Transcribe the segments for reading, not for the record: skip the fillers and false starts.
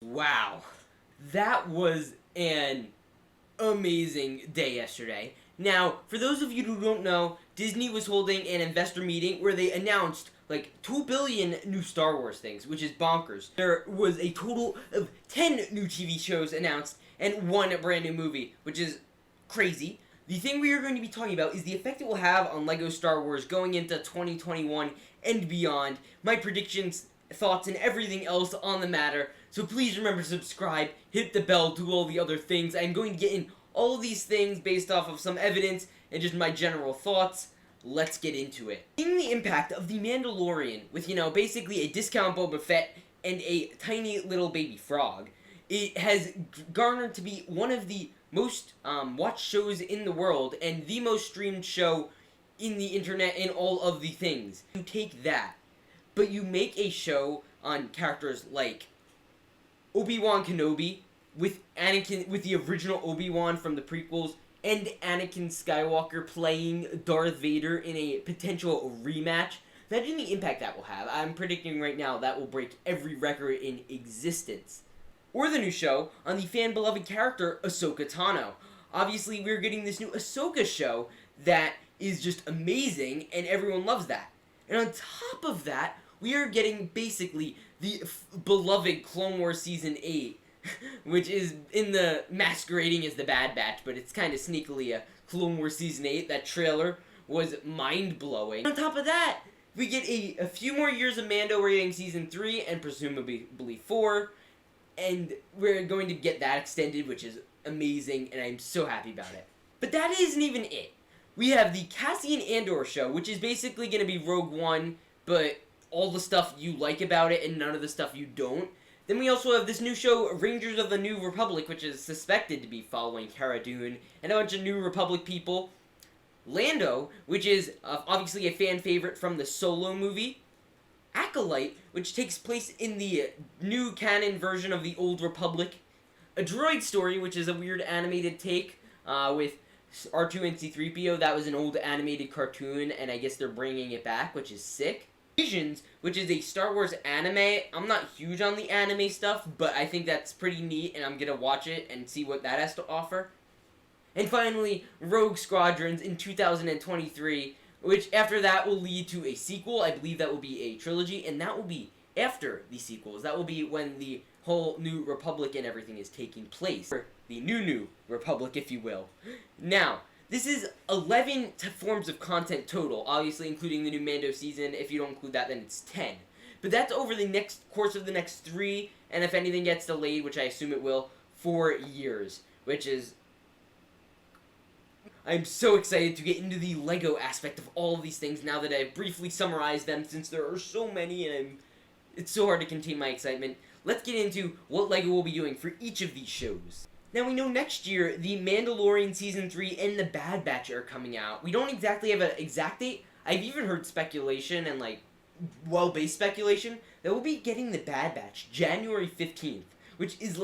Wow, that was an amazing day yesterday. Now, for those of you who don't know, Disney was holding an investor meeting where they announced like 2 billion new Star Wars things, which is bonkers. There was a total of 10 new TV shows announced and one brand new movie, which is crazy. The thing we are going to be talking about is the effect it will have on LEGO Star Wars going into 2021 and beyond, my predictions, thoughts, and everything else on the matter. So please remember to subscribe, hit the bell, do all the other things. I'm going to get in all of these things based off of some evidence and just my general thoughts. Let's get into it. Seeing the impact of The Mandalorian with, basically a discount Boba Fett and a tiny little baby frog, it has garnered to be one of the most watched shows in the world and the most streamed show in the internet and all of the things. You take that, but you make a show on characters like Obi-Wan Kenobi with Anakin, with the original Obi-Wan from the prequels, and Anakin Skywalker playing Darth Vader in a potential rematch. Imagine the impact that will have. I'm predicting right now that will break every record in existence. Or the new show on the fan-beloved character Ahsoka Tano. Obviously, we're getting this new Ahsoka show that is just amazing, and everyone loves that. And on top of that, we are getting basically the beloved Clone Wars Season 8, which is in the masquerading as the Bad Batch, but it's kind of sneakily a Clone Wars Season 8. That trailer was mind-blowing. On top of that, we get a few more years of Mando. We're getting Season 3 and presumably 4, and we're going to get that extended, which is amazing, and I'm so happy about it. But that isn't even it. We have the Cassian Andor show, which is basically going to be Rogue One, but all the stuff you like about it and none of the stuff you don't. Then we also have this new show, Rangers of the New Republic, which is suspected to be following Cara Dune, and a bunch of New Republic people. Lando, which is obviously a fan favorite from the Solo movie. Acolyte, which takes place in the new canon version of the Old Republic. A Droid Story, which is a weird animated take with R2 and C-3PO. That was an old animated cartoon, and I guess they're bringing it back, which is sick. Visions, which is a Star Wars anime. I'm not huge on the anime stuff, but I think that's pretty neat, and I'm gonna watch it and see what that has to offer. And finally, Rogue Squadrons in 2023, which after that will lead to a sequel. I believe that will be a trilogy, and that will be after the sequels. That will be when the whole New Republic and everything is taking place. Or the New Republic, if you will. Now, this is 11 forms of content total, obviously including the new Mando season. If you don't include that, then it's 10. But that's over the course of the next 3, and if anything gets delayed, which I assume it will, 4 years. Which is... I'm so excited to get into the LEGO aspect of all of these things now that I've briefly summarized them, since there are so many and it's so hard to contain my excitement. Let's get into what LEGO will be doing for each of these shows. Now, we know next year, The Mandalorian Season 3 and The Bad Batch are coming out. We don't exactly have an exact date. I've even heard speculation and, well-based speculation that we'll be getting The Bad Batch January 15th, which is,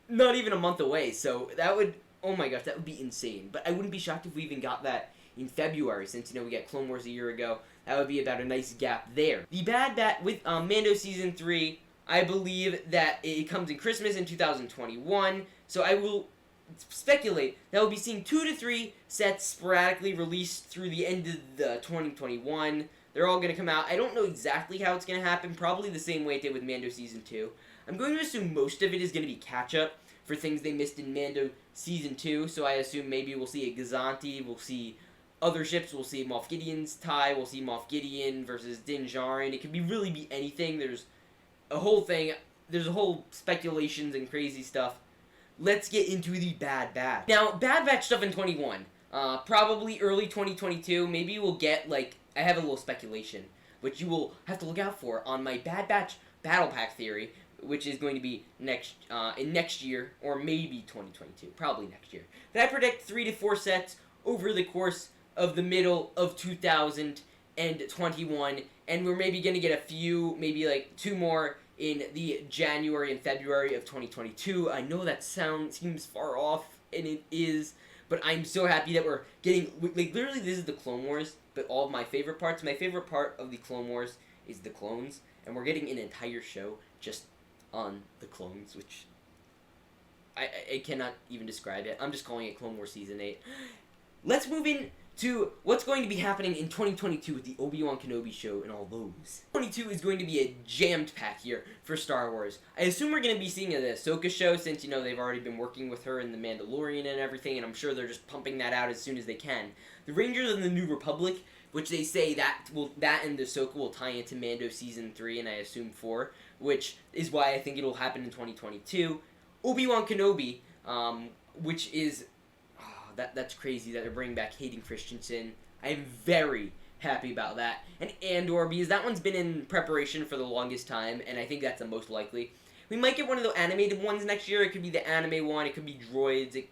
not even a month away. So that would, oh my gosh, that would be insane. But I wouldn't be shocked if we even got that in February, since, we got Clone Wars a year ago. That would be about a nice gap there. The Bad Batch with Mando Season 3, I believe that it comes in Christmas in 2021, so I will speculate that we'll be seeing 2 to 3 sets sporadically released through the end of the 2021. They're all going to come out. I don't know exactly how it's going to happen, probably the same way it did with Mando Season 2. I'm going to assume most of it is going to be catch-up for things they missed in Mando Season 2, so I assume maybe we'll see a Gazanti, we'll see other ships, we'll see Moff Gideon's tie, we'll see Moff Gideon versus Din Djarin. It could really be anything. There's a whole thing, there's a whole speculations and crazy stuff. Let's get into the Bad Batch. Now, Bad Batch stuff in 21. Probably early 2022. Maybe we'll get, I have a little speculation, which you will have to look out for on my Bad Batch Battle Pack theory, which is going to be next year, or maybe 2022. Probably next year. But I predict 3 to 4 sets over the course of the middle of 2021, and we're maybe going to get a few, maybe 2 more in the January and February of 2022. I know that seems far off, and it is, but I'm so happy that we're getting, literally this is the Clone Wars, but all of my favorite parts. My favorite part of the Clone Wars is the clones, and we're getting an entire show just on the clones, which I cannot even describe it. I'm just calling it Clone Wars Season 8. Let's move in to what's going to be happening in 2022 with the Obi-Wan Kenobi show and all those. 2022 is going to be a jammed-packed year for Star Wars. I assume we're going to be seeing the Ahsoka show since, they've already been working with her in The Mandalorian and everything, and I'm sure they're just pumping that out as soon as they can. The Rangers and the New Republic, which they say that and the Ahsoka will tie into Mando Season 3 and I assume 4, which is why I think it'll happen in 2022. Obi-Wan Kenobi, which is... That's crazy that they're bringing back Hayden Christensen. I'm very happy about that. And Andor, because that one's been in preparation for the longest time, and I think that's the most likely. We might get one of the animated ones next year. It could be the anime one. It could be droids.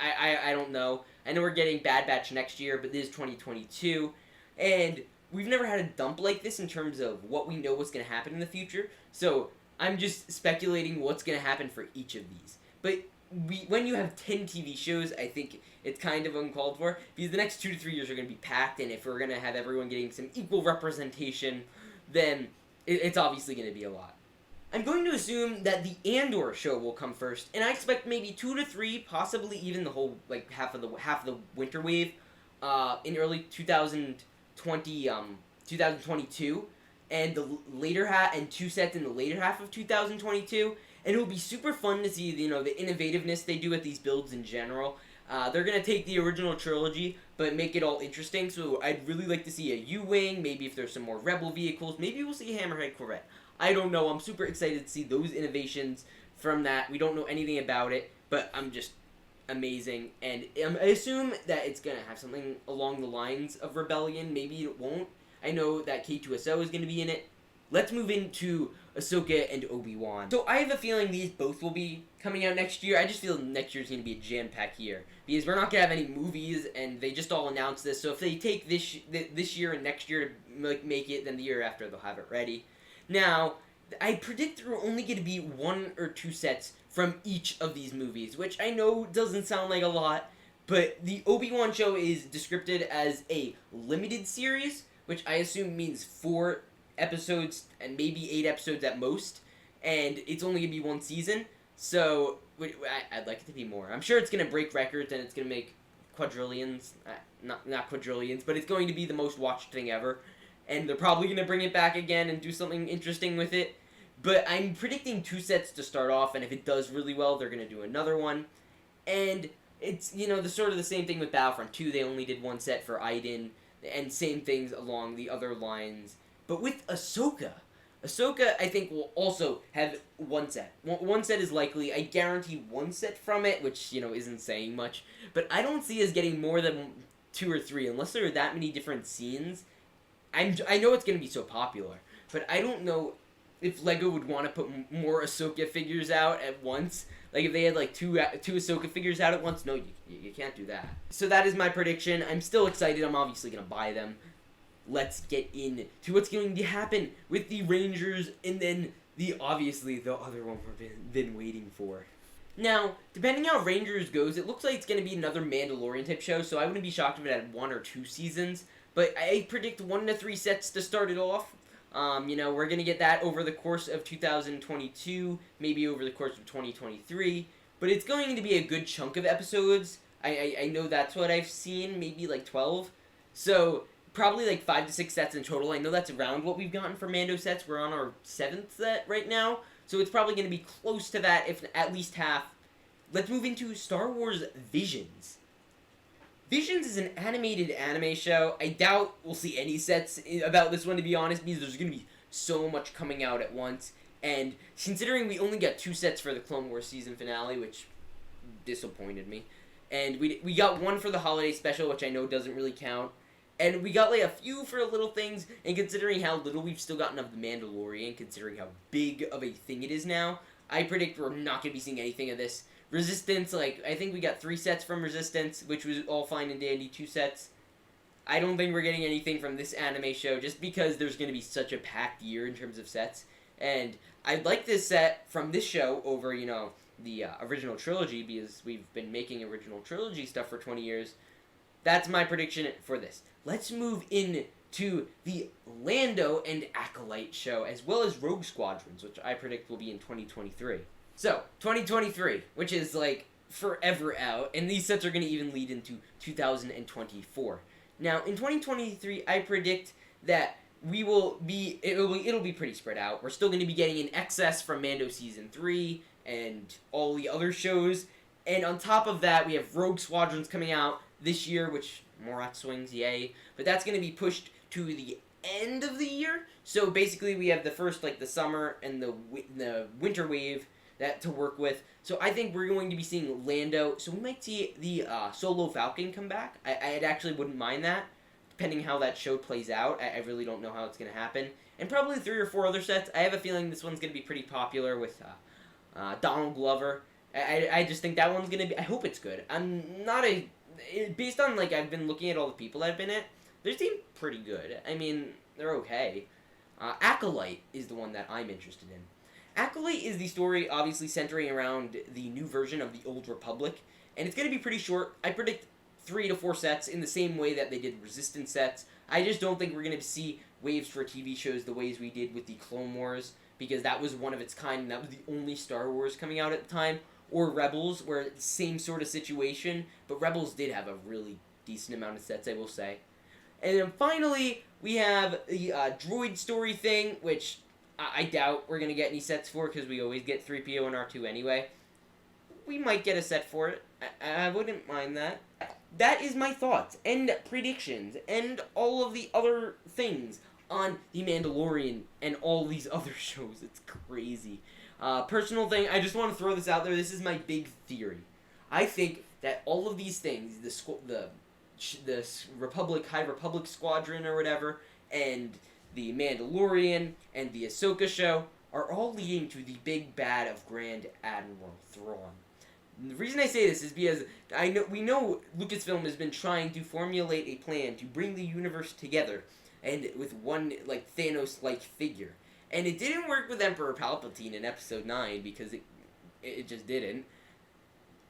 I don't know. I know we're getting Bad Batch next year, but this is 2022. And we've never had a dump like this in terms of what we know what's going to happen in the future. So I'm just speculating what's going to happen for each of these. But when you have 10 TV shows, I think it's kind of uncalled for, because the next 2 to 3 years are going to be packed, and if we're going to have everyone getting some equal representation, then it's obviously going to be a lot. I'm going to assume that the Andor show will come first, and I expect maybe 2 to 3, possibly even the whole, half of the winter wave, in early 2022, and the later half, and 2 sets in the later half of 2022. And it will be super fun to see, the innovativeness they do with these builds in general. They're going to take the original trilogy, but make it all interesting. So I'd really like to see a U-Wing, maybe if there's some more Rebel vehicles. Maybe we'll see a Hammerhead Corvette. I don't know. I'm super excited to see those innovations from that. We don't know anything about it, but I'm just amazing. And I assume that it's going to have something along the lines of Rebellion. Maybe it won't. I know that K2SO is going to be in it. Let's move into Ahsoka and Obi-Wan. So I have a feeling these both will be coming out next year. I just feel next year is going to be a jam-packed year, because we're not going to have any movies, and they just all announced this. So if they take this year and next year to make it, then the year after they'll have it ready. Now, I predict there are only going to be 1 or 2 sets from each of these movies, which I know doesn't sound like a lot, but the Obi-Wan show is described as a limited series, which I assume means 4 episodes and maybe 8 episodes at most, and it's only gonna be 1 season, so I'd like it to be more. I'm sure it's gonna break records and it's gonna make quadrillions, not quadrillions, but it's going to be the most watched thing ever, and they're probably gonna bring it back again and do something interesting with it. But I'm predicting 2 sets to start off, and if it does really well, they're gonna do another one. And it's the sort of the same thing with Battlefront 2. They only did 1 set for Iden, and same things along the other lines. But with Ahsoka I think will also have 1 set. 1 set is likely. I guarantee 1 set from it, which, isn't saying much. But I don't see us getting more than 2 or 3, unless there are that many different scenes. I know it's going to be so popular, but I don't know if LEGO would want to put more Ahsoka figures out at once. Like, if they had, two Ahsoka figures out at once, no, you can't do that. So that is my prediction. I'm still excited. I'm obviously going to buy them. Let's get into what's going to happen with the Rangers, and then obviously the other one we've been waiting for. Now, depending how Rangers goes, it looks like it's going to be another Mandalorian type show, so I wouldn't be shocked if it had 1 or 2 seasons. But I predict 1 to 3 sets to start it off. We're going to get that over the course of 2022, maybe over the course of 2023. But it's going to be a good chunk of episodes. I know that's what I've seen, maybe 12. So probably 5 to 6 sets in total. I know that's around what we've gotten for Mando sets. We're on our 7th set right now, so it's probably going to be close to that, if at least half. Let's move into Star Wars Visions. Visions is an animated anime show. I doubt we'll see any sets about this one, to be honest, because there's going to be so much coming out at once. And considering we only got 2 sets for the Clone Wars season finale, which disappointed me, and we got 1 for the holiday special, which I know doesn't really count. And we got a few for little things, and considering how little we've still gotten of The Mandalorian, considering how big of a thing it is now, I predict we're not going to be seeing anything of this. Resistance, I think we got 3 sets from Resistance, which was all fine and dandy, 2 sets. I don't think we're getting anything from this anime show, just because there's going to be such a packed year in terms of sets. And I'd like this set from this show over, the original trilogy, because we've been making original trilogy stuff for 20 years. That's my prediction for this. Let's move in to the Lando and Acolyte show, as well as Rogue Squadrons, which I predict will be in 2023. So, 2023, which is like forever out, and these sets are going to even lead into 2024. Now, in 2023, I predict that it'll be pretty spread out. We're still going to be getting an excess from Mando Season 3 and all the other shows. And on top of that, we have Rogue Squadrons coming out this year, which, more hot swings, yay. But that's going to be pushed to the end of the year. So basically, we have the first, like, the summer and the winter wave that to work with. So I think we're going to be seeing Lando. So we might see the Solo Falcon come back. I actually wouldn't mind that, depending how that show plays out. I really don't know how it's going to happen. And probably 3 or 4 other sets. I have a feeling this one's going to be pretty popular with Donald Glover. I just think that one's going to be... I hope it's good. I'm not a... Based on, like, I've been looking at all the people that have been in, they seem pretty good. I mean, they're okay. Acolyte is the one that I'm interested in. Acolyte is the story, obviously, centering around the new version of the Old Republic. And it's going to be pretty short. I predict 3 to 4 sets in the same way that they did Resistance sets. I just don't think we're going to see waves for TV shows the ways we did with the Clone Wars, because that was one of its kind, and that was the only Star Wars coming out at the time. Or Rebels, where it's the same sort of situation, but Rebels did have a really decent amount of sets, I will say. And then finally, we have the droid story thing, which I doubt we're going to get any sets for, because we always get 3PO and R2 anyway. We might get a set for it. I wouldn't mind that. That is my thoughts, and predictions, and all of the other things on The Mandalorian and all these other shows. It's crazy. Personal thing, I just want to throw this out there. This is my big theory. I think that all of these things, the High Republic Squadron or whatever, and the Mandalorian and the Ahsoka show, are all leading to the big bad of Grand Admiral Thrawn. And the reason I say this is because we know Lucasfilm has been trying to formulate a plan to bring the universe together, and with one, like, Thanos-like figure. And it didn't work with Emperor Palpatine in Episode 9, because it just didn't.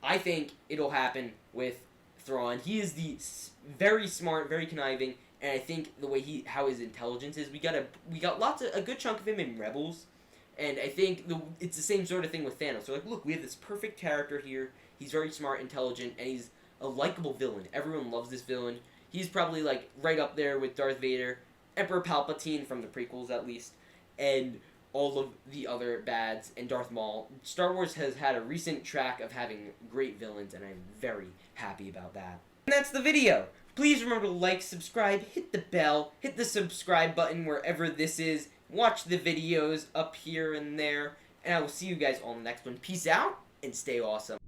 I think it'll happen with Thrawn. He is very smart, very conniving, and I think the way how his intelligence is, we got a good chunk of him in Rebels, and I think it's the same sort of thing with Thanos. They're like, look, we have this perfect character here. He's very smart, intelligent, and he's a likable villain. Everyone loves this villain. He's probably, like, right up there with Darth Vader, Emperor Palpatine from the prequels at least, and all of the other bads, and Darth Maul. Star Wars has had a recent track of having great villains, and I'm very happy about that. And that's the video. Please remember to like, subscribe, hit the bell, hit the subscribe button wherever this is. Watch the videos up here and there, and I will see you guys all in the next one. Peace out, and stay awesome.